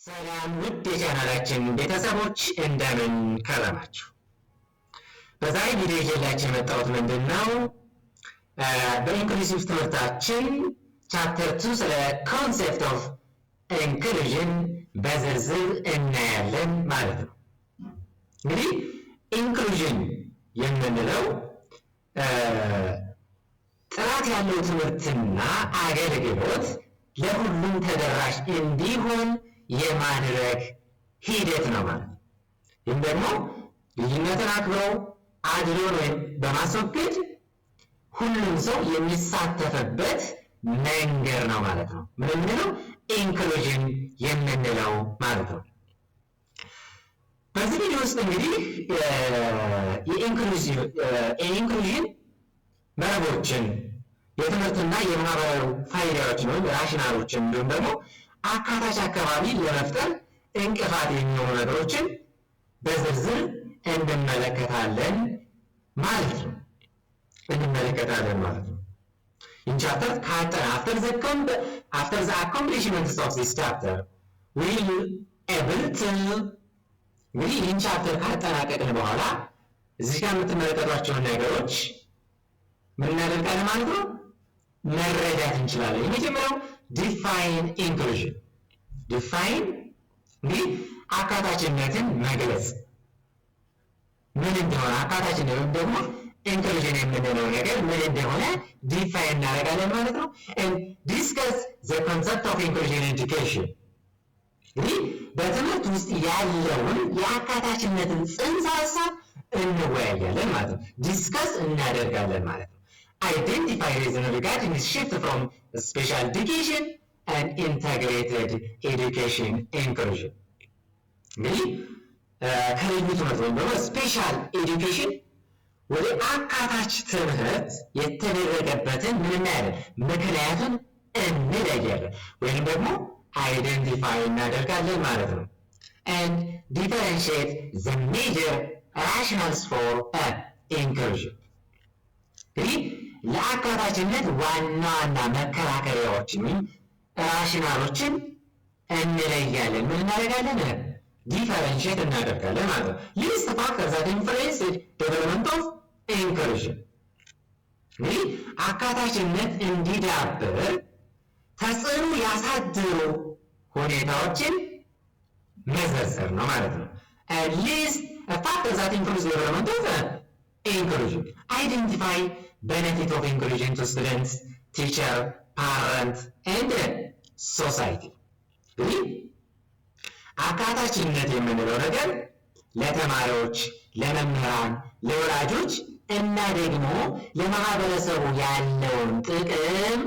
ሰላም ውድ የቻናላችን ቤተሰቦች እንደምን ከረማችሁ? በዛሬ ቪዲዮ ይዤላችሁ የመጣሁት ምንድነው በኢንክሉሲቭ ትምህርታችን ቻፕተር 2 ስለ ኮንሴፕት ኦፍ ኢንክሉዥን በዝርዝር እናያለን ማለት ነው። እንግዲህ ኢንክሉዥን የምንለው ጥራት ያለው ትምህርትና አገልግሎት ለሁሉም ተደራሽ እንዲሆን የማድረግ ሂደት ነው ማለት ነው። ይህም ደግሞ ልዩነትን አክብረው አድሎን ወይም በማስወገድ ሁሉም ሰው የሚሳተፍበት መንገድ ነው ማለት ነው። ምን የምንለው ኢንክሉዥን የምንለው ማለት ነው። በዚህ ቪዲዮ ውስጥ እንግዲህ የኢንክሉዥን መርሆችን የትምህርትና የማህበራዊ ፋይዳዎችን ወይም ራሽናሎችን እንዲሁም ደግሞ አካታች አካባቢ ለመፍጠር እንቅፋት የሚሆኑ ነገሮችን በዝርዝር እንመለከታለን ማለት ነው። In chapter after the accomplishments of this chapter we will able to እንግዲህ ይህን ቻፕተር ካጠናቀቅን በኋላ እዚህ ጋር የምትመለከቷቸውን ነገሮች ምን እናደርጋለን ማለት ነው መረዳት እንችላለን። የመጀመሪያው ዲፋይን ኢንክሉዥን ዲፋይን እንግዲህ አካታችነትን መግለጽ ምን እንደሆነ አካታችነት ወይም ደግሞ ኢንክሉዥን የምንለው ነገር ምን እንደሆነ ዲፋይን እናደርጋለን ማለት ነው። and discuss the concept of inclusion in education እንግዲህ በትምህርት ውስጥ ያለውን የአካታችነትን ጽንሰ ሀሳብ እንወያያለን ማለት ነው። ዲስከስ እናደርጋለን ማለት ነው። identify reasons regarding the shift from special education and integrated education inclusion እንግዲህ ከልዩ ትምህርት ወይም ደግሞ ስፔሻል ኤዱኬሽን ወደ አካታች ትምህርት የተደረገበትን ምን እናያለን ምክንያቱን እንለያለን ወይም ደግሞ አይደንቲፋይ እናደርጋለን ማለት ነው። and differentiate the major rationales for inclusion እንግዲህ ለአካታችነት ዋና ዋና መከራከሪያዎችን ወይም ራሽናሎችን እንለያለን ምን እናደርጋለን ዲፈረንሺየት እናደርጋለን ማለት ነው። ሊስት ፋክተርስ that influence the development of inclusion እንግዲህ አካታችነት እንዲዳብር ተጽዕኖ ያሳድሩ ሁኔታዎችን መዘርዘር ነው ማለት ነው። ሊስት ፋክተርስ that influence the development of inclusion identify benefit of inclusion to students, teacher, parent and society እንግዲህ አካታችነት የምንለው ነገር ለተማሪዎች፣ ለመምህራን፣ ለወላጆች እና ደግሞ ለማህበረሰቡ ያለውን ጥቅም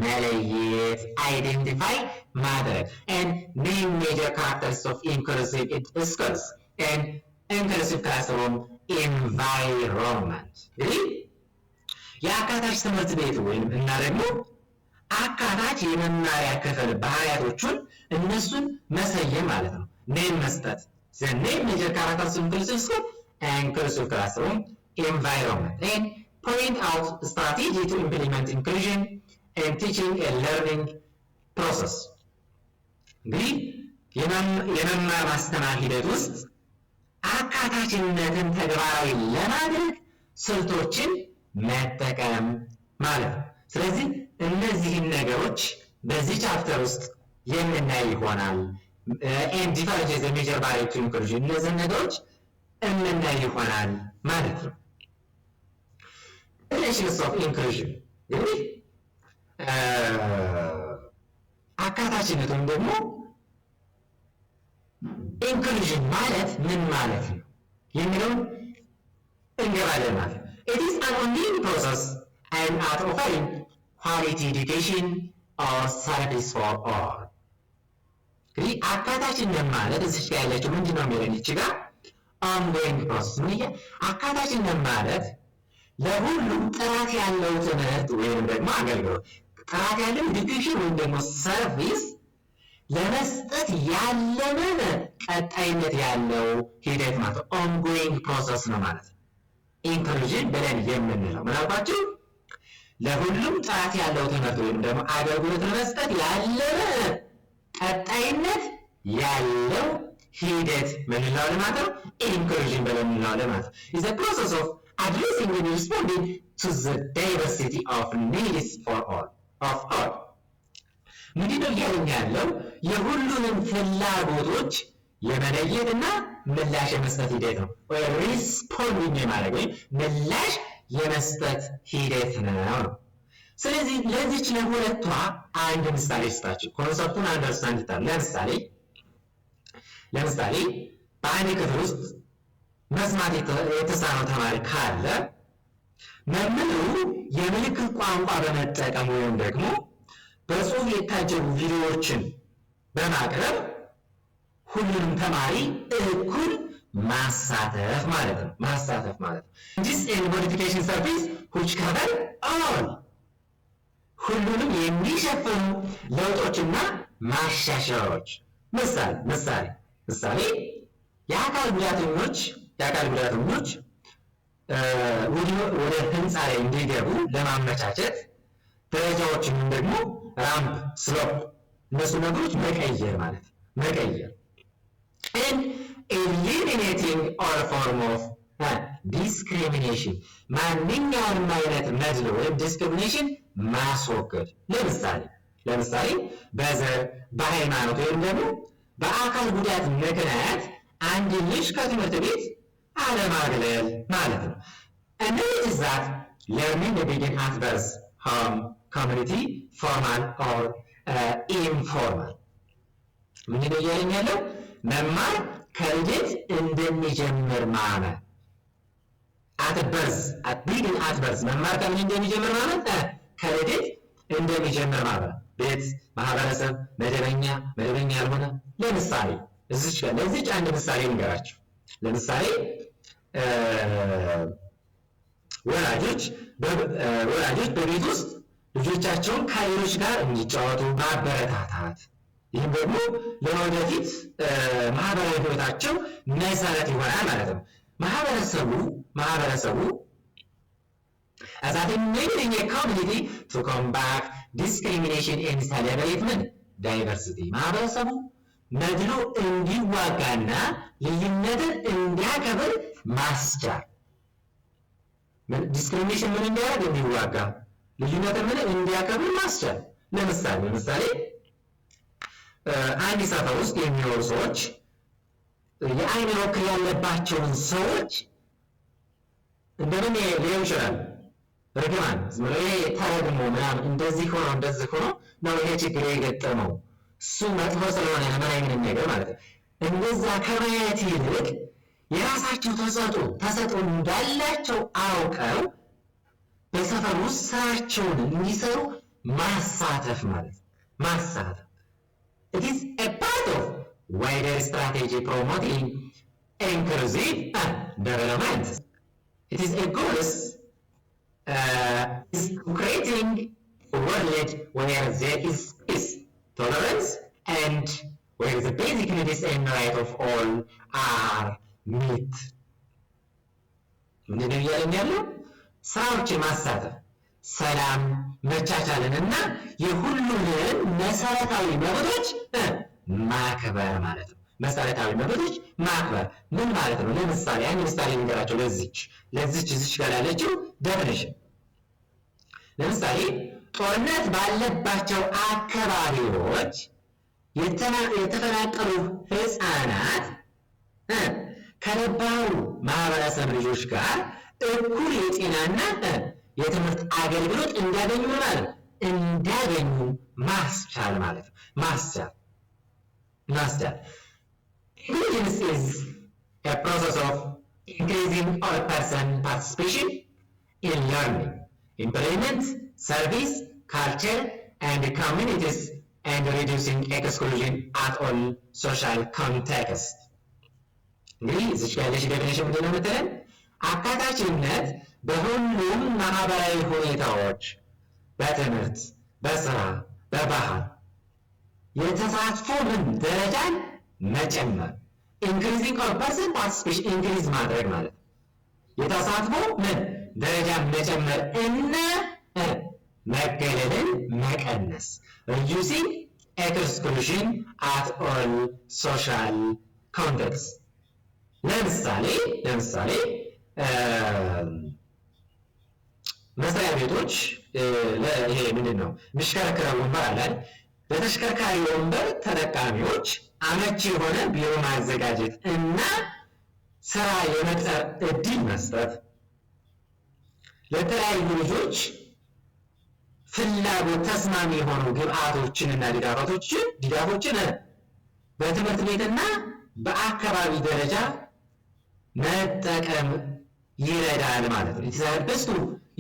መለየት አይደንቲፋይ ማድረግ and name major characters of inclusive schools and inclusive classroom environment እንግዲህ የአካታች ትምህርት ቤት ወይም እና ደግሞ አካታች የመማሪያ ክፍል ባህሪያቶቹን እነሱን መሰየም ማለት ነው። ኔም መስጠት the name major characters of inclusive school and inclusive classroom environment and point out strategy to implement inclusion and teaching and learning process እንግዲህ የመማር ማስተማር ሂደት ውስጥ አካታችነትን ተግባራዊ ለማድረግ ስልቶችን መጠቀም ማለት ነው። ስለዚህ እነዚህን ነገሮች በዚህ ቻፕተር ውስጥ የምናይ ይሆናል። and differentiate the major barriers to inclusion እነዚህን ነገሮች የምናይ ይሆናል ማለት ነው። relations of inclusion እንግዲህ አካታችነት ወይም ደግሞ ኢንክሉዥን ማለት ምን ማለት ነው የሚለውን እንገባለን ማለት ነው። it is an ongoing process and at offering quality education or service for all እንግዲህ አካታችነት ማለት እዚህ ጋር ያለችው ምንድነው የሚለን እቺ ጋር ongoing process ምን አካታችነት ማለት ለሁሉም ጥራት ያለው ትምህርት ወይም ደግሞ አገልግሎት ጥራት ያለው ኤዱኬሽን ወይም ደግሞ ሰርቪስ ለመስጠት ያለመ ቀጣይነት ያለው ሂደት ማለት ongoing process ነው ማለት ነው። ኢንክሉዥን ብለን የምንለው ምናልባችሁ ለሁሉም ጥራት ያለው ትምህርት ወይም ደግሞ አገልግሎት ለመስጠት ያለመ ቀጣይነት ያለው ሂደት ምን እንለዋለን ማለት ነው? ኢንክሉዥን ብለን እንለዋለን ማለት ነው። is the process of addressing and responding to the diversity of needs for all of all ምንድነው እያልን ያለው? የሁሉንም ፍላጎቶች የመለየትና ምላሽ የመስጠት ሂደት ነው። ወይ ሪስፖንዲንግ የማድረግ ወይም ምላሽ የመስጠት ሂደት ነው። ስለዚህ ለዚች ለሁለቷ አንድ ምሳሌ ስጣችሁ ኮንሰፕቱን አንደርስታንድ ይታል። ለምሳሌ በአንድ ክፍል ውስጥ መስማት የተሳነው ተማሪ ካለ መምህሩ የምልክት ቋንቋ በመጠቀም ወይም ደግሞ በጽሁፍ የታጀቡ ቪዲዮዎችን በማቅረብ ሁሉንም ተማሪ እኩል ማሳተፍ ማለት ነው። This is modification service which cover all ሁሉንም የሚሸፍኑ ለውጦችና ማሻሻያዎች። ምሳሌ የአካል ጉዳተኞች ወደ ህንፃ ላይ እንዲገቡ ለማመቻቸት ደረጃዎችን ደግሞ ራምፕ፣ ስሎፕ እነሱ ነገሮች መቀየር and eliminating all form of discrimination ማንኛውንም አይነት መድሎ ወይም ዲስክሪሚኔሽን ማስወገድ። ለምሳሌ በዘር፣ በሃይማኖት ወይም ደግሞ በአካል ጉዳት ምክንያት አንድ ልጅ ከትምህርት ቤት አለማግለል ማለት ነው። and this is that learning begin at birth, home, community, formal or informal ምንድነው እያለኝ ያለው? መማር ከልደት እንደሚጀምር ማመን። at birth መማር ከምን እንደሚጀምር ማመን? ከልደት እንደሚጀምር ማመን። ቤት፣ ማህበረሰብ፣ መደበኛ ያልሆነ። ለምሳሌ ለዚች አንድ ምሳሌ ልንገራችሁ። ለምሳሌ ወላጆች በቤት ውስጥ ልጆቻቸውን ከሌሎች ጋር እንዲጫወቱ ማበረታታት፣ ይህም ደግሞ ለወደፊት ማህበራዊ ህይወታቸው መሰረት ይሆናል ማለት ነው። ማህበረሰቡ as a in a community to combat discrimination and celebrate diversity ማህበረሰቡ መድሎ እንዲዋጋና ልዩነትን እንዲያከብር ማስቻል። ዲስክሪሚኔሽን ምን እንዲያደርግ? እንዲዋጋ፣ ልዩነትን ምን እንዲያከብር ማስቻል። ለምሳሌ አንድ ሰፈር ውስጥ የሚኖሩ ሰዎች የአይን እክል ያለባቸውን ሰዎች እንደምን ሊሆን ይችላል? ርግማን ተረግሞ ምናምን እንደዚህ ሆኖ ነው ይሄ ችግር የገጠመው እሱ መጥፎ ስለሆነ ምናምን ነገር ማለት ነው። እንደዛ ከማየት ይልቅ የራሳቸው ተሰጥኦ እንዳላቸው አውቀው በሰፈር ውስጥ ስራቸውን እንዲሰሩ ማሳተፍ ማለት ነው። It is a part of wider strategy promoting inclusive development. It is a goal is creating a world where there is peace, tolerance, and where the basic needs and rights of all are met. ምንድነው እያለን ያለው? ስራዎችን ማሳተፍ፣ ሰላም፣ መቻቻልን እና የሁሉንም መሰረታዊ መብቶች ማክበር ማለት ነው። መሰረታዊ መብቶች ማክበር ምን ማለት ነው? ለምሳሌ አንድ ምሳሌ ልንገራቸው። እዚች ጋር ያለችው ዴፊኒሽን። ለምሳሌ ጦርነት ባለባቸው አካባቢዎች የተፈናቀሉ ህፃናት ከነባሩ ማህበረሰብ ልጆች ጋር እኩል የጤናና የትምህርት አገልግሎት እንዲያገኙ ማስቻል ማለት ነው። ማስቻል Inclusion is a process of increasing all person participation in learning, employment, service, culture, and communities, and reducing exclusion at all social contexts. እንግዲህ እዚህ ጋር ያለች ዴፊኒሽን ምንድን ነው የምትለን? አካታችነት በሁሉም ማህበራዊ ሁኔታዎች፣ በትምህርት፣ በስራ፣ በባህል የተሳትፎ ደረጃን መጨመር። ኢንክሪዚንግ ኦፍ ፐርሰን ፓርቲሲፔሽን ኢንክሪዝ ማድረግ ማለት የተሳትፎ ደረጃን መጨመር እና መገለልን መቀነስ። ሪዱሲንግ exclusion at all social contexts። ለምሳሌ መስሪያ ቤቶች ይሄ ምንድን ነው የሚሽከረከረው ወንበር አለ። ለተሽከርካሪ ወንበር ተጠቃሚዎች አመቺ የሆነ ቢሮ ማዘጋጀት እና ስራ የመቅጠር እድል መስጠት፣ ለተለያዩ ልጆች ፍላጎት ተስማሚ የሆኑ ግብአቶችንና ድጋፎችን በትምህርት ቤትና በአካባቢ ደረጃ መጠቀም ይረዳል ማለት ነው። It helps to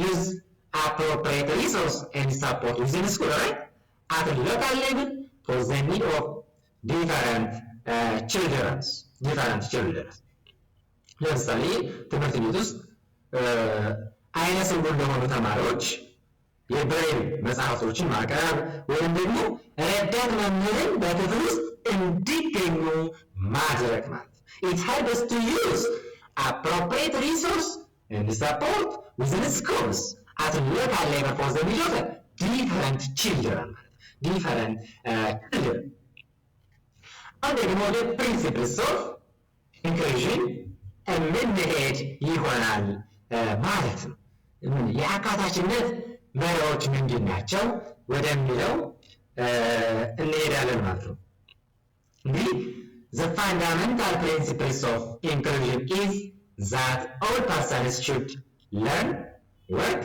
use appropriate resource and support within school, right? At a local level for the need of different children. ለምሳሌ ትምህርት ቤት ውስጥ አይነ ስውር ለሆኑ ተማሪዎች የብሬል መጽሐፍቶችን ማቅረብ ወይም ደግሞ ረዳት መምህርን በክፍል ውስጥ እንዲገኙ ማድረግ ማለት። It helps to use appropriate resource and support within schools at a local level for the needs of different children. And ደግሞ the principles of inclusion መሄድ ይሆናል ማለት ነው። የአካታችነት መሪዎች ምንድን ናቸው ወደሚለው እንሄዳለን ማለት ነው። እንግዲህ the fundamental principles of inclusion is that all persons should learn, work,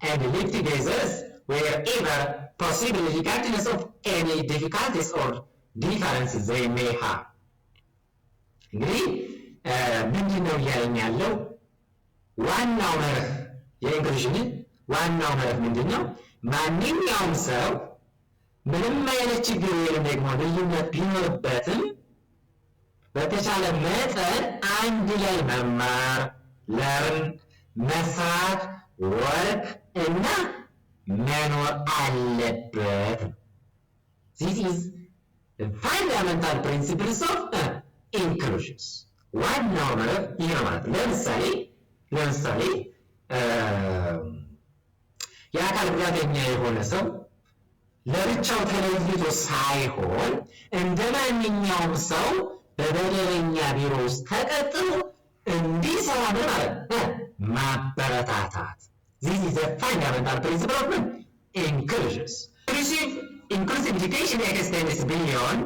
and live together wherever possible, regardless of any difficulties or differences they may have. እንግዲህ ምንድን ነው እያለኝ ያለው? ዋናው መርህ የኢንክሉዥን ዋናው መርህ ምንድን ነው? ማንኛውም ሰው ምንም አይነት ችግር ወይም ደግሞ ልዩነት ቢኖርበትም በተቻለ መጠን አንድ ላይ መማር፣ ለርን፣ መስራት፣ ወርክ እና መኖር አለበት። This is the fundamental principles of inclusions. ዋናው መርህ ይህ ነው ማለት ነው። ለምሳሌ የአካል ጉዳተኛ የሆነ ሰው ለብቻው ተለይቶ ሳይሆን እንደ ማንኛውም ሰው በመደበኛ ቢሮ ውስጥ ተቀጥሮ እንዲሰራ ማለት ማበረታታት። This is a fundamental principle of inclusions. Inclusive education extends beyond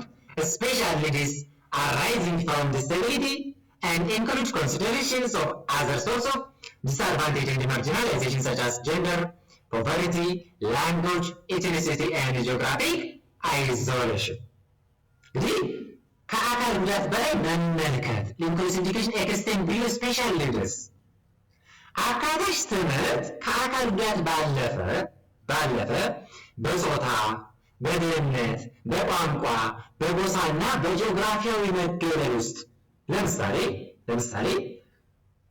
special needs arising from disability and includes considerations of other sorts of disadvantage and marginalization such as gender, poverty, language, ethnicity, and geographic isolation. እንግዲህ ከአካል ጉዳት በላይ መመልከት ኢንክሉሲቭ ኤዱኬሽን ኤክስቴንድ ቢዮ ስፔሻል ኒድስ። አካታች ትምህርት ከአካል ጉዳት ባለፈ በጾታ፣ በድህነት፣ በቋንቋ፣ በጎሳ እና በጂኦግራፊያዊ መገለል ውስጥ ለምሳሌ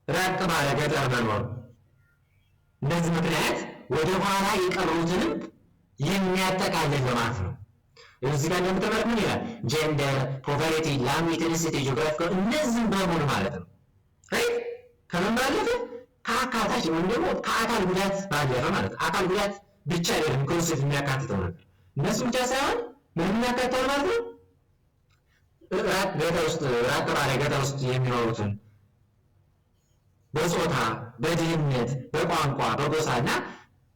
ራቅ ባለ ገጠር መኖር፣ እነዚህ ምክንያት ወደ ኋላ የቀሩትንም የሚያጠቃልል ማለት ነው። እዚህ ጋር እንደምትመለከቱት ምን ይላል? ጀንደር፣ ፖቨርቲ፣ ላንጉዌጅ፣ ኤትኒሲቲ፣ ጂኦግራፊ እነዚህ በሙሉ ማለት ነው። ራይት ከምን ባለፈ ከአካታች ወይም ደግሞ ከአካል ጉዳት ባለፈ ማለት ነው። አካል ጉዳት ብቻ አይደለም ኢንክሉሲቭ የሚያካትተው ነገር እነሱ ብቻ ሳይሆን ምን የሚያካትተው ማለት ነው? ራቅ ባለ ገጠር ውስጥ የሚኖሩትን በጾታ፣ በድህነት፣ በቋንቋ፣ በጎሳ እና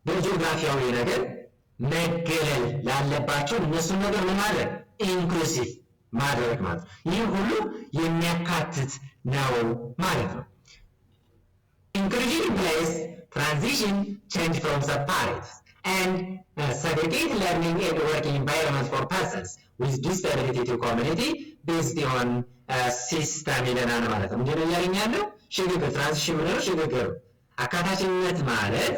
በጂኦግራፊያዊ ነገር መገለል ላለባቸው እነሱን ነገር ምን ማድረግ ኢንክሉሲቭ ማድረግ ማለት ነው። ይህ ሁሉ የሚያካትት ነው ማለት ነው። Inclusion implies transition, change from separate and segregated learning and working environment for persons with disability to community based on system ይለናል ማለት ነው። ምንድን ነው እያለኝ ያለው? ሽግግር ትራንዚሽን ምንለው ሽግግር። አካታችነት ማለት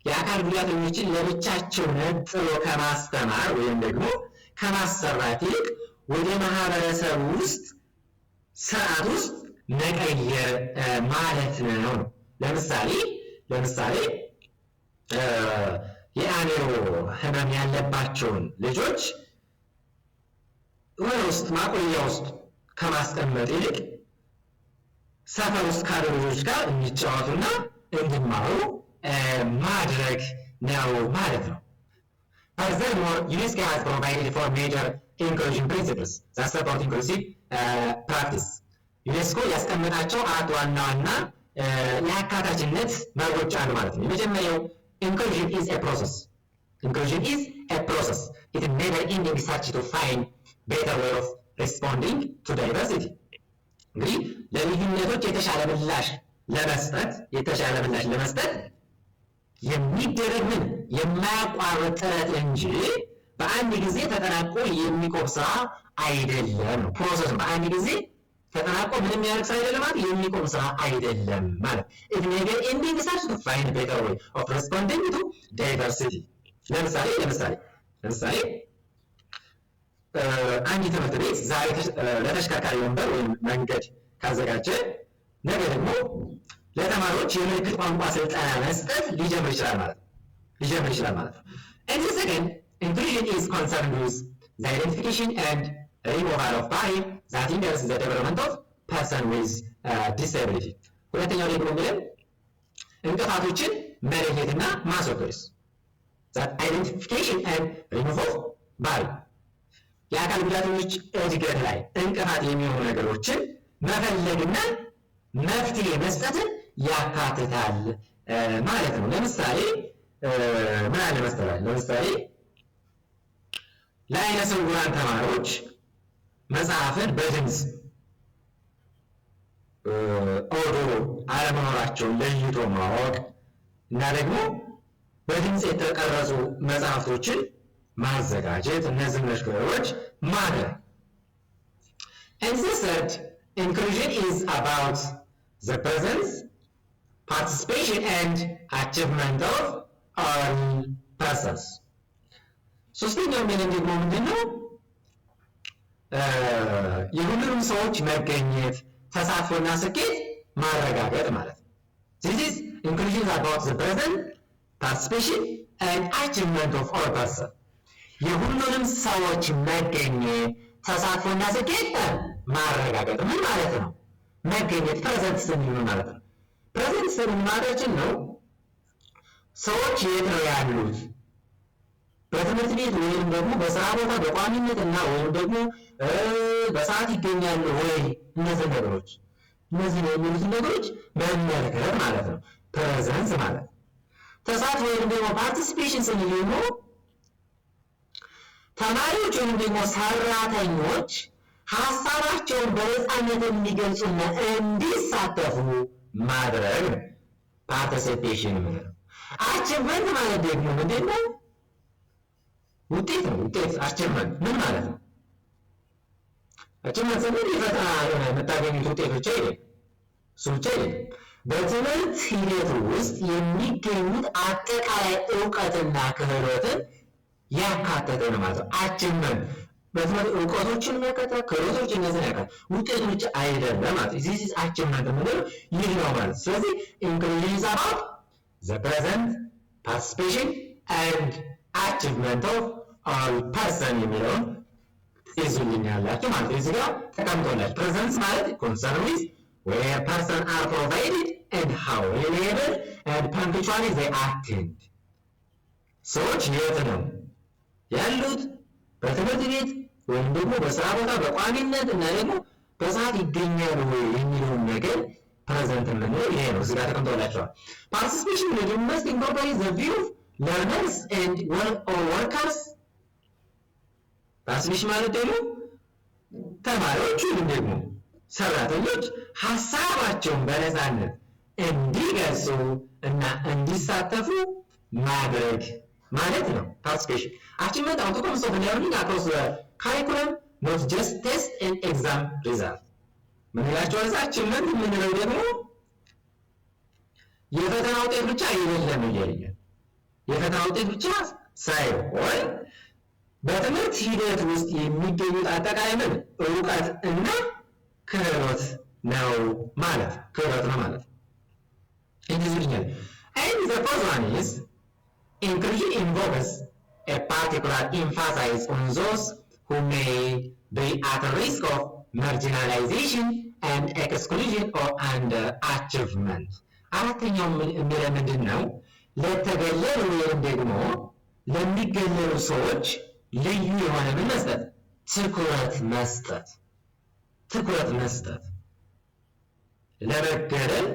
የአካል ጉዳተኞችን ለብቻቸው ነጥሎ ከማስተማር ወይም ደግሞ ከማሰራት ይልቅ ወደ ማህበረሰቡ ውስጥ ስርዓት ውስጥ መቀየር ማለት ነው። ለምሳሌ የአእምሮ ህመም ያለባቸውን ልጆች ወደ ውስጥ ማቆያ ውስጥ ከማስቀመጥ ይልቅ ሰፈር ውስጥ ካሉ ልጆች ጋር እንዲጫወቱና እንዲማሩ ማድረግ ነው ማለት ነው። Furthermore, UNESCO has provided for major inclusion principles that support inclusive practice. ዩኔስኮ ያስቀመጣቸው አራት ዋና ዋና የአካታችነት መርሆች አሉ ማለት ነው። የመጀመሪያው inclusion is a process. Inclusion is a process. It is never ending search to find better way of responding to diversity. እንግዲህ ለልዩነቶች የተሻለ ምላሽ ለመስጠት የሚደረግ ምን የማያቋርጥ ጥረት እንጂ በአንድ ጊዜ ተጠናቆ የሚቆም ስራ አይደለም። ፕሮሰስ በአንድ ጊዜ ተጠናቆ ምንም ያደርግ ስራ አይደለም ማለት የሚቆም ስራ አይደለም ማለት it never ending search to find better way of responding to diversity. ለምሳሌ አንድ ትምህርት ቤት ዛሬ ለተሽከርካሪ ወንበር ወይም መንገድ ካዘጋጀ ነገ ደግሞ ለተማሪዎች የምልክት ቋንቋ ስልጠና መስጠት ሊጀምር ይችላል ማለት ነው። And the second, inclusion is concerned with the identification and removal of barriers that hinders the development of person with disability. ሁለተኛው ደግሞ ምንም እንቅፋቶችን መለየትና ማስወገድ that identification and removal of barriers የአካል ጉዳተኞች እድገት ላይ እንቅፋት የሚሆኑ ነገሮችን መፈለግና መፍትሄ መስጠትን ያካትታል ማለት ነው። ለምሳሌ ምን አለ መሰላችሁ? ለምሳሌ ለዓይነ ስውራን ተማሪዎች መጽሐፍን በድምፅ ኦዲዮ አለመኖራቸውን ለይቶ ማወቅ እና ደግሞ በድምፅ የተቀረጹ መጽሐፍቶችን ማዘጋጀት እነዚህ ነገሮች ማድረግ። And the third, inclusion is about the presence, participation and achievement of all persons. ሶስተኛው ምንም ደግሞ ምንድነው? የሁሉም ሰዎች መገኘት ተሳትፎና ስኬት ማረጋገጥ ማለት ነው። This is inclusion is about the presence, participation and achievement of all persons. የሁሉንም ሰዎች መገኘት ተሳትፎና ስኬት ማረጋገጥ ምን ማለት ነው? መገኘት ፕሬዘንት ስንል ማለት ነው። ፕሬዘንት ስንል ማለታችን ነው ሰዎች የት ነው ያሉት? በትምህርት ቤት ወይም ደግሞ በስራ ቦታ በቋሚነት እና ወይም ደግሞ በሰዓት ይገኛሉ ወይ? እነዚህ ነገሮች የሚሉትን ነገሮች መመልከት ማለት ነው ፕሬዘንስ ማለት። ተሳትፎ ወይም ደግሞ ፓርቲሲፔሽን ስንል ደግሞ ተማሪዎች ወይም ደግሞ ሰራተኞች ሀሳባቸውን በነፃነት እንዲገልጹና እንዲሳተፉ ማድረግ ፓርቲሲፔሽን ማለት ነው። አቺቭመንት ማለት ደግሞ ምንድነው? ውጤት ነው። ውጤት አቺቭመንት ምን ማለት ነው? አቺቭመንት ስንል የፈተና የምታገኙት ውጤት ብቻ አይደለም። እሱ ብቻ አይደለም። በትምህርት ሂደት ውስጥ የሚገኙት አጠቃላይ እውቀትና ክህሎትን ያካተተ ነው ማለት ነው። አቺቭመንት በትምህርት እውቀቶችን ያካተተ ክህሎቶችን እነዚህን ያካተተ ውጤት ብቻ አይደለም ማለት ነው። this is achievement የምንለው ይህ ነው ማለት ነው። ስለዚህ inclusion is about the present, participation and achievement of all person የሚለውን ይዙልኛላችሁ ማለት ነው። እዚህ ጋር ተቀምጦላችሁ presence ማለት concern with where person are provided and how reliable and punctually they attend. ሰዎች የት ነው ያሉት? በትምህርት ቤት ወይም ደግሞ በስራ ቦታ በቋሚነት እና ደግሞ በሰዓት ይገኛሉ ወይ የሚለውን ነገር ፕሬዘንት የምንለው ይሄ ነው። እዚህ ጋር ተቀምጦላችኋል። ፓርቲሲፔሽን will must incorporate the view of learners and workers. ፓርቲሲፔሽን ማለት ደግሞ ተማሪዎች ወይም ደግሞ ሰራተኞች ሀሳባቸውን በነፃነት እንዲገልጹ እና እንዲሳተፉ ማድረግ ማለት ነው ፓርቲሲፔሽን። achievement outcomes of learning across the curriculum, not just test and exam result. ምን ይላችኋል? achievement የምንለው ደግሞ የፈተና ውጤት ብቻ አይደለም ይለኛል። የፈተና ውጤት ብቻ ሳይሆን በትምህርት ሂደት ውስጥ የሚገኙት አጠቃላይ ምን እውቀት እና ክህሎት ነው ማለት ነው። እንግዲህ and the first one is inclusion involves a particular emphasis on those who may be at risk of marginalization and exclusion or under achievement. አራተኛው ምንድን ነው? ለተገለሉ ወይም ደግሞ ለሚገለሉ ሰዎች ልዩ የሆነ ምን መስጠት? ትኩረት መስጠት። ለመገለል፣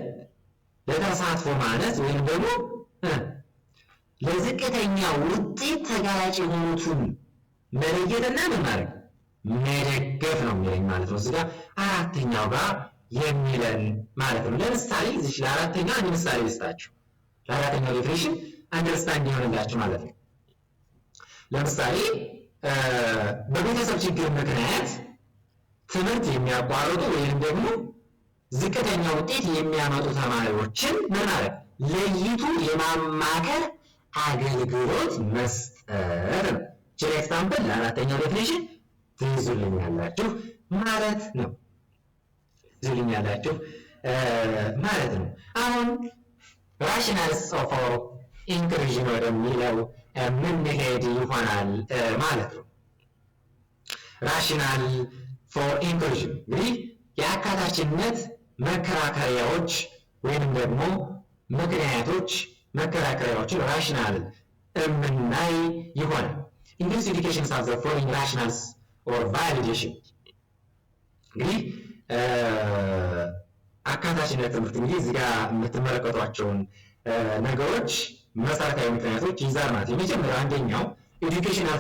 ለተሳትፎ ማነስ ወይም ደግሞ ለዝቅተኛ ውጤት ተጋላጭ የሆኑትን መለየትና ምን ማድረግ? መደገፍ ነው የሚለኝ ማለት ነው። እዚህ ጋር አራተኛው ጋር የሚለን ማለት ነው። ለምሳሌ እዚህ ለአራተኛው አንድ ምሳሌ ልስጣችሁ። ለአራተኛው ዴፊኒሽን አንደርስታንድ ይሆንላችሁ ማለት ነው። ለምሳሌ በቤተሰብ ችግር ምክንያት ትምህርት የሚያቋርጡ ወይም ደግሞ ዝቅተኛ ውጤት የሚያመጡ ተማሪዎችን ምን ማለት? ለይቱ የማማከር አገልግሎት መስጠት ነው። ችግር ኤግዛምፕል ለአራተኛው ዴፊኒሽን ትይዙልኛላችሁ ማለት ነው። ማለት ነው። አሁን ራሽናልስ ኦፍ ኢንክሉዥን ወደሚለው ምንሄድ ይሆናል ማለት ነው። ራሽናል ፎር ኢንክሉዥን እንግዲህ የአካታችነት መከራከሪያዎች ወይም ደግሞ ምክንያቶች መከራከሪያዎችን ራሽናል የምናይ ይሆናል። ኢንክሉሲቭ ኤዱኬሽን ሃቭ ዘ ፎሎዊንግ ራሽናልስ ኦር ቫሊዴሽን። እንግዲህ አካታችነት ትምህርት እንግዲህ እዚህ ጋር የምትመለከቷቸውን ነገሮች መሰረታዊ ምክንያቶች ይዛል ማለት ነው። የመጀመሪያው አንደኛው ኤዱኬሽናል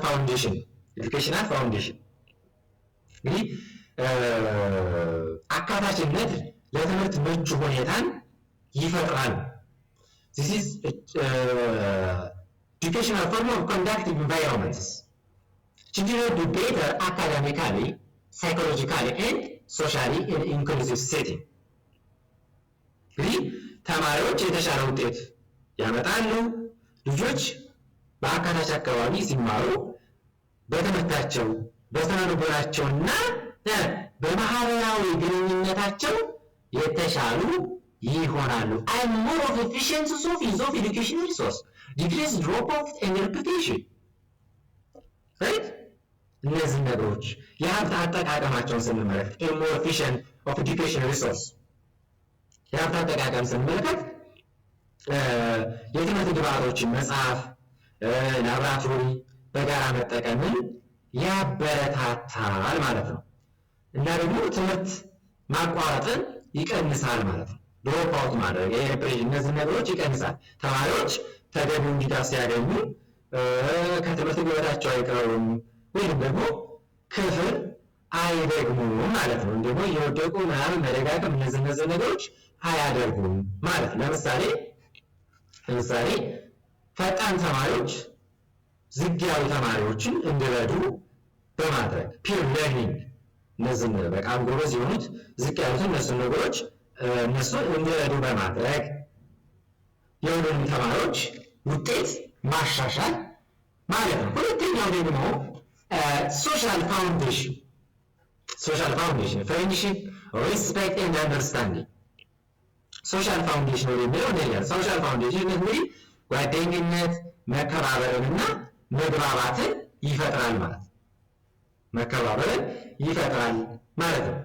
ፋውንዴሽን እንግዲህ አካታችነት ለትምህርት ምቹ ሁኔታን ይፈጥራል። This is educational form of conductive environments. Children do better academically, psychologically and socially in inclusive setting. እንግዲህ ተማሪዎች የተሻለ ውጤት ያመጣሉ። ልጆች በአካታች አካባቢ ሲማሩ በትምህርታቸው በስነ ልቦናቸውና በማህበራዊ ግንኙነታቸው የተሻሉ ይሆናሉ። I'm more of efficient use of educational resource, decrease drop-off and repetition. Right? እነዚህ ነገሮች የሀብት አጠቃቀማቸውን ስንመለከት a more efficient of educational resource የሀብት አጠቃቀም ስንመለከት የትምህርት ግብዓቶችን መጽሐፍ፣ ላብራቶሪ በጋራ መጠቀምን ያበረታታል ማለት ነው። እና ደግሞ ትምህርት ማቋረጥን ይቀንሳል ማለት ነው። ድሮፕ አውት ማድረግ የፕሬሽን እነዚህ ነገሮች ይቀንሳል። ተማሪዎች ተገቢውን ድጋፍ ሲያገኙ ከትምህርት ገበታቸው አይቀሩም ወይም ደግሞ ክፍል አይደግሙም ማለት ነው። ደግሞ የወደቁ ምናምን መደጋገም እነዚህ ነገሮች አያደርጉም ማለት ነው። ለምሳሌ ፈጣን ተማሪዎች ዝግ ያሉ ተማሪዎችን እንዲረዱ በማድረግ ፒር ለርኒንግ እነዚህን በጣም ጎበዝ የሆኑት ዝቅ ያሉትን እነሱን ነገሮች እነሱን እንዲረዱ በማድረግ የሁሉንም ተማሪዎች ውጤት ማሻሻል ማለት ነው። ሁለተኛው ደግሞ ሶሻል ፋውንዴሽን ፍሬንድሺፕ፣ ሪስፔክት ኤንድ አንደርስታንዲንግ። ሶሻል ፋውንዴሽን የሚለው ነገር ሶሻል ፋውንዴሽን እንግዲህ ጓደኝነት፣ መከባበርንና መግባባትን ይፈጥራል ማለት ነው።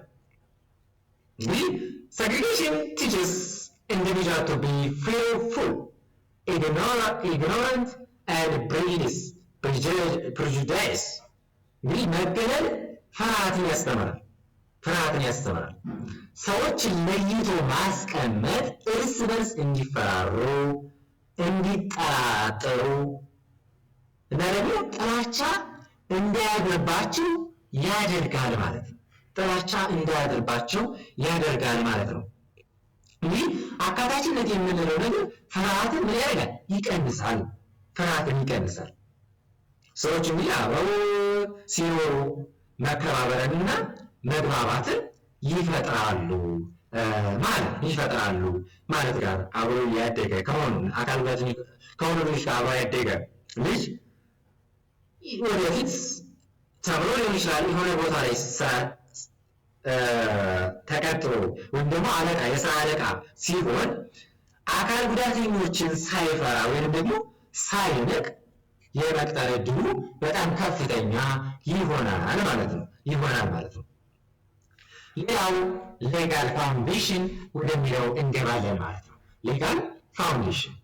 እንግዲህ segregation teaches individual to be fearful, ignorant and prejudice. እንግዲህ መገለል ፍርሃትን ያስተምራል። ሰዎችን ለይቶ ማስቀመጥ እርስ በርስ እንዲፈራሩ፣ እንዲጠራጠሩ እና ደግሞ ጥላቻ እንዳያድርባቸው ያደርጋል ማለት ነው። እንግዲህ አካታችነት የምንለው ነገር ፍርሃትን ምን ያደርጋል? ይቀንሳል። ሰዎች እንግዲህ አብረው ሲኖሩ መከባበርንና መግባባትን ይፈጥራሉ ማለት ጋር አብሮ ያደገ ከሆኑ አካል ጉዳተኛ ከሆኑ ልጅ ጋር አብሮ ያደገ ልጅ ወደፊት ተምሮ ሊሆን ይችላል የሆነ ቦታ ላይ ተቀጥሮ ወይም ደግሞ የስራ አለቃ ሲሆን አካል ጉዳተኞችን ሳይፈራ ወይም ደግሞ ሳይንቅ የመቅጠር ዕድሉ በጣም ከፍተኛ ይሆናል ማለት ነው። ሌላው ሌጋል ፋውንዴሽን ወደሚለው እንገባለን ማለት ነው። ሌጋል ፋውንዴሽን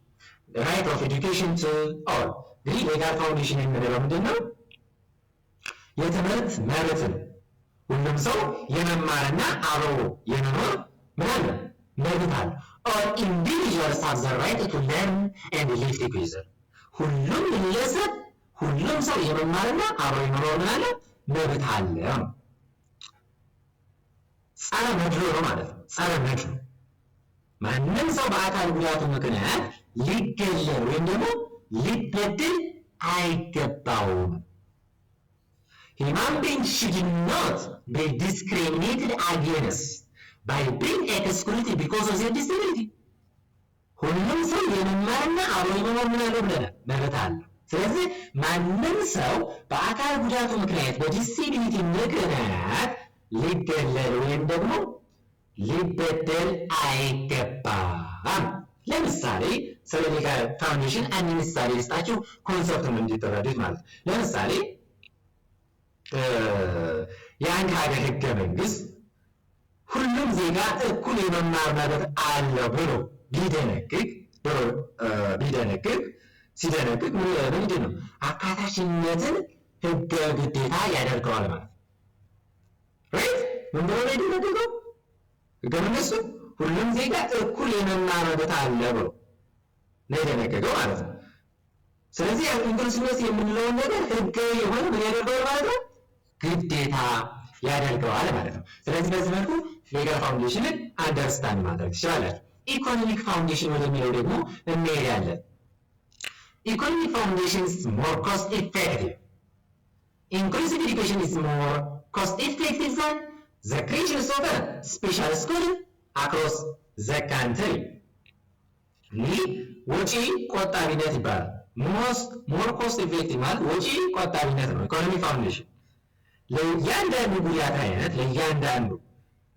ራይት ኦፍ ኤዱኬሽን ቱ ኦል እንግዲህ ሌጋል ፋውንዴሽን የምንለው ምንድነው? የትምህርት መብትን ሁሉም ሰው የመማርና አብሮ የመኖር ምን አለ መብት አለ። all individuals have the right to learn and live together። ሁሉም ግለሰብ ሁሉም ሰው የመማርና አብሮ የመኖር ምን አለ መብት አለ። ጸረ መድሎ ነው ማለት ነው። ጸረ መድሎ ማንም ሰው በአካል ጉዳቱ ምክንያት ሊገለል ወይም ደግሞ ሊበደል አይገባውም። Human beings should not be discriminated against by being excluded because of their disability። ሁሉም ሰው የመማርና አብሮ የመኖር ምን አለው ብለናል መብት አለው። ስለዚህ ማንም ሰው በአካል ጉዳቱ ምክንያት በዲስኤቢሊቲ ምክንያት ሊገለል ወይም ደግሞ ሊበደል አይገባም። ለምሳሌ ስለ ሌጋል ፋውንዴሽን አንድ ምሳሌ ልስጣችሁ ኮንሰፕቱን እንድትረዱት ማለት ነው። ለምሳሌ የአንድ ሀገር ህገ መንግስት ሁሉም ዜጋ እኩል የመማር መብት አለው ብሎ ሲደነግግ ምንድን ነው አካታችነትን ህገ ግዴታ ያደርገዋል ማለት ነው። ራይት ምን ብሎ ነው የደነገገው? ህገ መንግስቱ ሁሉም ዜጋ እኩል የመማር መብት አለ ብሎ ነው የደነገገው ማለት ነው። ስለዚህ ኢንክሉሲቭነስ የምንለውን ነገር ህጋዊ የሆነ ምን ያደርገዋል ማለት ነው ግዴታ ያደርገዋል ማለት ነው። ስለዚህ በዚህ መልኩ ሌጋል ፋውንዴሽንን አንደርስታንድ ማድረግ ትችላላችሁ። ኢኮኖሚክ ፋውንዴሽን ወደሚለው ደግሞ እንሄዳለን። ኢኮኖሚክ ፋውንዴሽን is more cost effective. Inclusive education is more cost effective than the creation of a special school across the country. ይህ ወጪ ቆጣቢነት ይባላል። more cost effective ማለት ወጪ ቆጣቢነት ነው። ኢኮኖሚክ ፋውንዴሽን ለእያንዳንዱ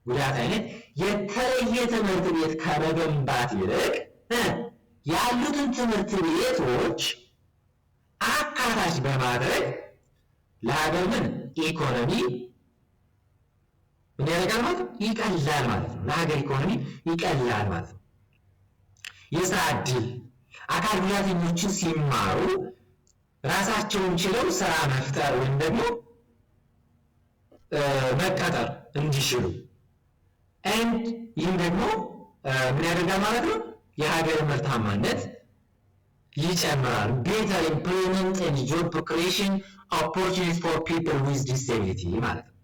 ጉዳት አይነት የተለየ ትምህርት ቤት ከመገንባት ይልቅ ያሉትን ትምህርት ቤቶች አካታች በማድረግ ለሀገር ምን ኢኮኖሚ ምን ያደርጋል ማለት ነው ይቀላል ማለት ነው። ለሀገር ኢኮኖሚ ይቀላል ማለት ነው። የስራ ዕድል አካል ጉዳተኞችን ሲማሩ ራሳቸውን ችለው ስራ መፍጠር ወይም ደግሞ መቀጠር እንዲችሉ ይህም ደግሞ ምን ያደርጋል ማለት ነው የሀገር ምርታማነት ይጨምራል። better employment and job creation opportunities for people with disability ማለት ነው።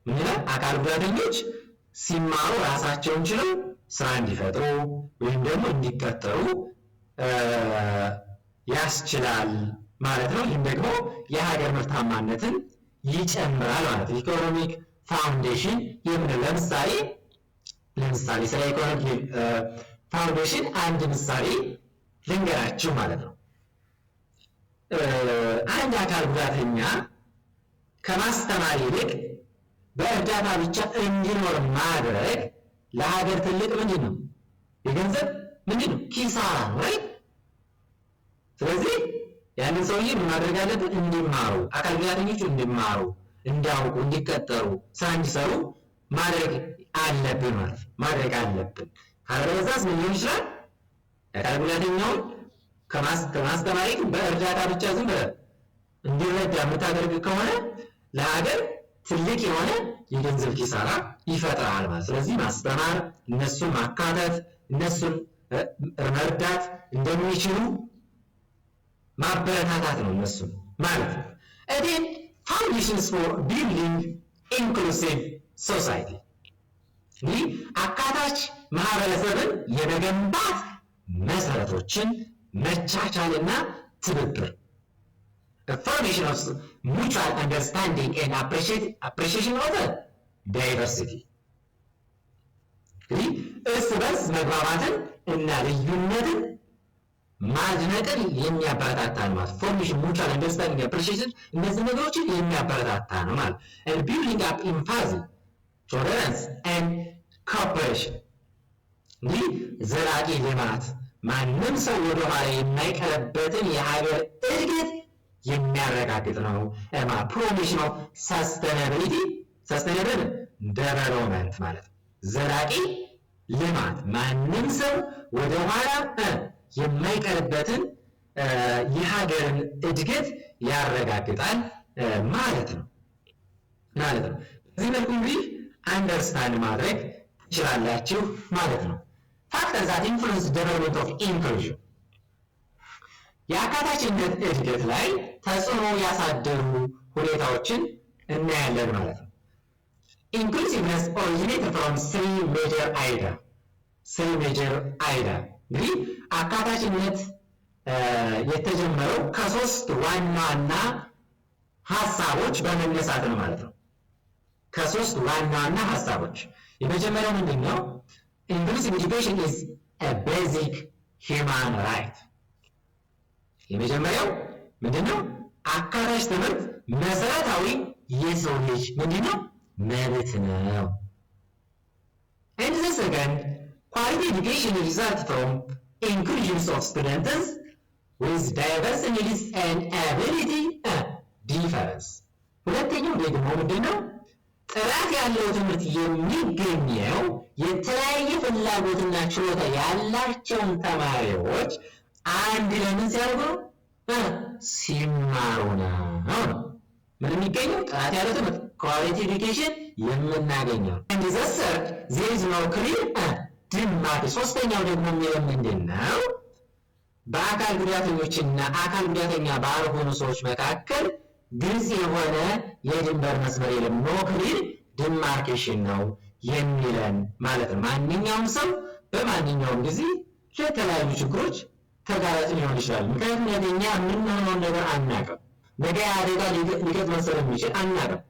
ምን ይላል? አካል ጉዳተኞች ሲማሩ ራሳቸውን ችለው ስራ እንዲፈጥሩ ወይም ደግሞ እንዲቀጠሩ ያስችላል ማለት ነው። ይህም ደግሞ የሀገር ምርታማነትን ይጨምራል ማለት ነው። ኢኮኖሚክ ፋውንዴሽን የምንለው ለምሳሌ ስለ ኢኮኖሚክ ፋውንዴሽን አንድ ምሳሌ ልንገራችሁ ማለት ነው። አንድ አካል ጉዳተኛ ከማስተማር ይልቅ በእርዳታ ብቻ እንዲኖር ማድረግ ለሀገር ትልቅ ምንድን ነው የገንዘብ ምንድን ነው ኪሳራ ነው። ስለዚህ ያንን ሰውዬ ምን ማድረግ አለብን? እንዲማሩ አካል ጉዳተኞቹ እንዲማሩ፣ እንዲያውቁ፣ እንዲቀጠሩ፣ ስራ እንዲሰሩ ማድረግ አለብን ማለት ማድረግ አለብን። ካለበለዚያስ ምን ሊሆን ይችላል? አካል ጉዳተኛውን ከማስተማር በእርዳታ ብቻ ዝም ብለህ እንዲረዳ የምታደርግ ከሆነ ለሀገር ትልቅ የሆነ የገንዘብ ኪሳራ ይፈጥራል ማለት። ስለዚህ ማስተማር፣ እነሱን ማካተት፣ እነሱን መርዳት እንደሚችሉ ማበረታታት ነው እነሱን ማለት ነው። Again, foundations for building inclusive society ይህ አካታች ማህበረሰብን የመገንባት መሰረቶችን መቻቻልና ትብብር foundation of mutual understanding and appreciation of diversity ይህ እርስ በርስ መግባባትን እና ልዩነትን ማድነቅን የሚያበረታታ ነው ማለት ፎርሜሽን ሙቹዋል አንደርስታንዲንግ አፕሪሺዬሽን እነዚህ ነገሮችን የሚያበረታታ ነው ማለት and building up empathy tolerance and cooperation ይህ ዘላቂ ልማት ማንም ሰው ወደ ኋላ የማይቀርበትን የሀገር እድገት የሚያረጋግጥ ነው። promotion of sustainable development ማለት ዘላቂ ልማት ማንም ሰው ወደ ኋላ የማይቀርበትን የሀገርን እድገት ያረጋግጣል ማለት ነው። በዚህ መልኩ እንግዲህ አንደርስታንድ ማድረግ ትችላላችሁ ማለት ነው። ፋክተርስ ዛት ኢንፍሉዌንስ ዴቨሎፕመንት ኦፍ ኢንክሉዥን የአካታችነት እድገት ላይ ተጽዕኖ ያሳደሩ ሁኔታዎችን እናያለን ማለት ነው። ኢንክሉሲቭነስ ኦሪጂኔትድ ፍሮም ስሪ ሜጀር አይዳ እንግዲህ አካታችነት የተጀመረው ከሶስት ዋና ዋና ሀሳቦች በመነሳት ነው ማለት ነው። ከሶስት ዋና ዋና ሀሳቦች የመጀመሪያው ምንድነው? ኢንክሉሲቭ ኤጁኬሽን ኢዝ አ ቤዚክ ሂውማን ራይት። የመጀመሪያው ምንድነው? አካታች ትምህርት መሰረታዊ የሰው ልጅ ምንድነው? መብት ነው። And the second, quality education results from inclusion of students with diverse needs and ability difference. ሁለተኛው ደግሞ ምንድነው? ጥራት ያለው ትምህርት የሚገኘው የተለያየ ፍላጎትና ችሎታ ያላቸውን ተማሪዎች አንድ ለምን ሲያደርጉ ሲማሩ ነው። ምን የሚገኘው? ጥራት ያለው ትምህርት quality education የምናገኘው። And the third, there is no clear ድማት። ሶስተኛው ደግሞ የሚለው ምንድነው? በአካል ጉዳተኞችና አካል ጉዳተኛ ባልሆኑ ሰዎች መካከል ግልጽ የሆነ የድንበር መስመር የለም። ኖ ክሊር ዲማርኬሽን ነው የሚለን ማለት ነው። ማንኛውም ሰው በማንኛውም ጊዜ ለተለያዩ ችግሮች ተጋላጭ ሊሆን ይችላል። ምክንያቱም እኛ የምንሆነውን ነገር አናውቅም። ነገ አደጋ ሊገጥመን ስለሚችል አናውቅም።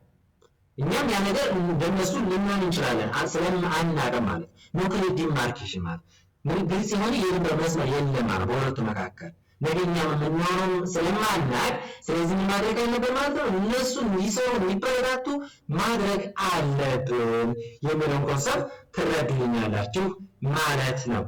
እኛም ያ ነገር እንደነሱ ልንሆን እንችላለን ስለማናውቅም ማለት ኖ ክሊር ዲማርኬሽን ማለት ግልጽ የሆነ የድንበር መስመር የለም ማለት በሁለቱ መካከል ነገኛ የምንሆነው ስለማናውቅ፣ ስለዚህ ማድረግ አለብን ማለት ነው። እነሱ እንዲሰሩ እንዲበረታቱ ማድረግ አለብን የሚለውን ኮንሰፕት ትረዱልኛላችሁ ማለት ነው።